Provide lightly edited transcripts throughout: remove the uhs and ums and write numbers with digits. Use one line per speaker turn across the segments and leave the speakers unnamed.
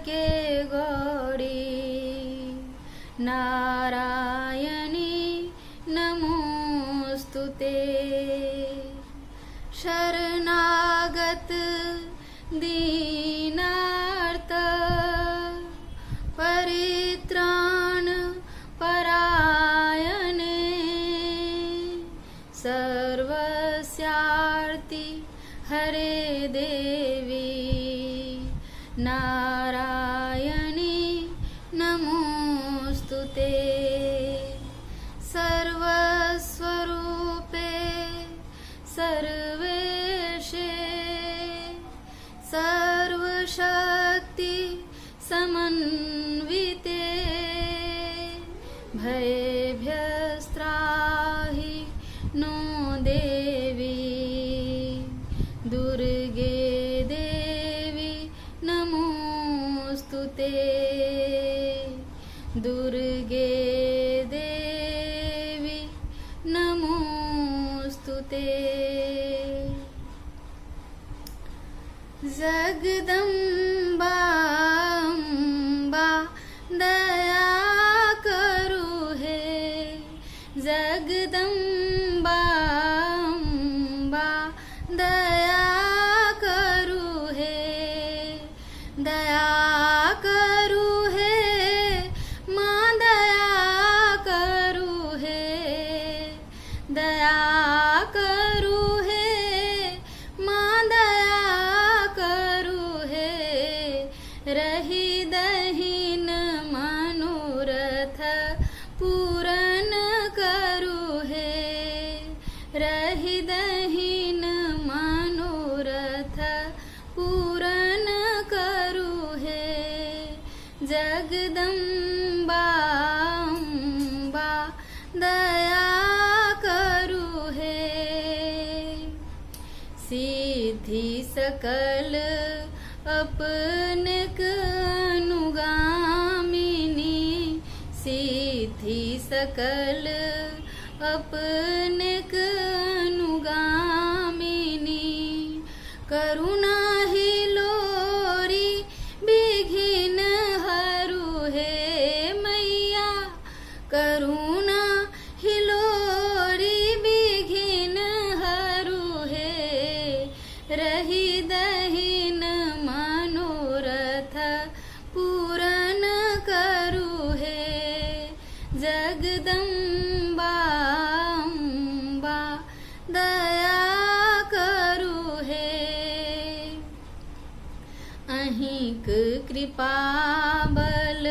के गौरी नारायणी नमोस्तुते। शरणागत दीनार्त परित्राण परायणे सर्वस्यार्ति हरे देवी नारायणी नमोस्तुते। सर्वस्वरूपे सर्वेशे सर्वशक्ति समन्विते भयेभ्यस्त्राहि नो देवी दुर्गे देवी नमोस्तुते। दुर्गे देवी नमोस्तुते। जगदम्बा अम्बा दया करु हे। जगदम्बा अम्बा दया करु हे। दया करु हे माँ दया करु हे। दया करु हे माँ दया करु हे। रही दहीन मनोरथ पूरन करु हे। रही दहीन मनोरथ पूरन करु हे। जगदम्बा अम्बा दया करु हे। सिद्धि सकल अपनक अनुगामिनी। सिद्धि सकल अपनक अनुगामिनी। करुणा ही लोरी बिघिन हरु हे मैया। करुणा ही लोरी बिघिन हरु हे। रही दहीन मनोरथ पूरन करु हे। जगदम्बा अम्बा दया करु हे। अहिंक कृपा बल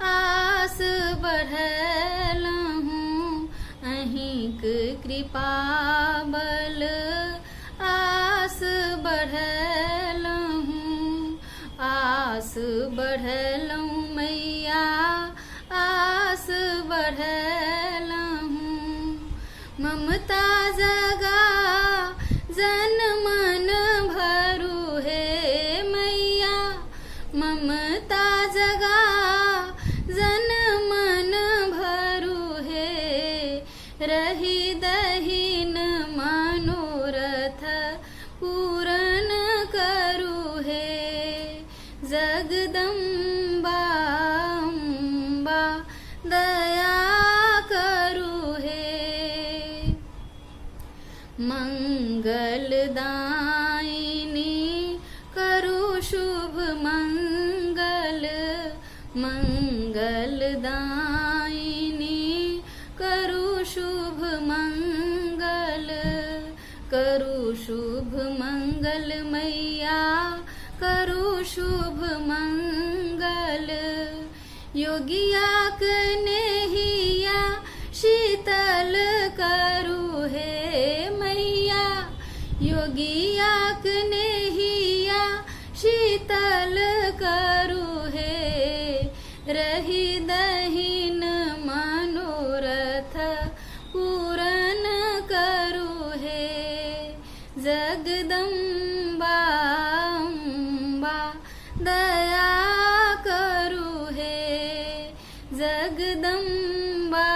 आस बढ़लहूँ। अहिंक कृपा बल आस बढ़लहूँ। आस बढ़लहूँ मैया आस बढ़लहूँ। ममता जगा जन मन भरु हे मैया। ममता जगा जन मन भरु हे। रही दहीन मनोरथ पूरन करु हे। जगदम्बा अम्बा दया करु हे। मंगलदायिनी करु शुभ मंगल। मंगलदायिनी करु शुभ मंगल। करु शुभ मंगल मैया करु शुभ मंगल। योगिया कन्हैया शीतल करु हे मैया। योगिया कन्हैया शीतल करु हे। रही दहीन मनोरथ पूरन करु हे। जगदम्बा अम्बा दया करु हे। जगदम्बा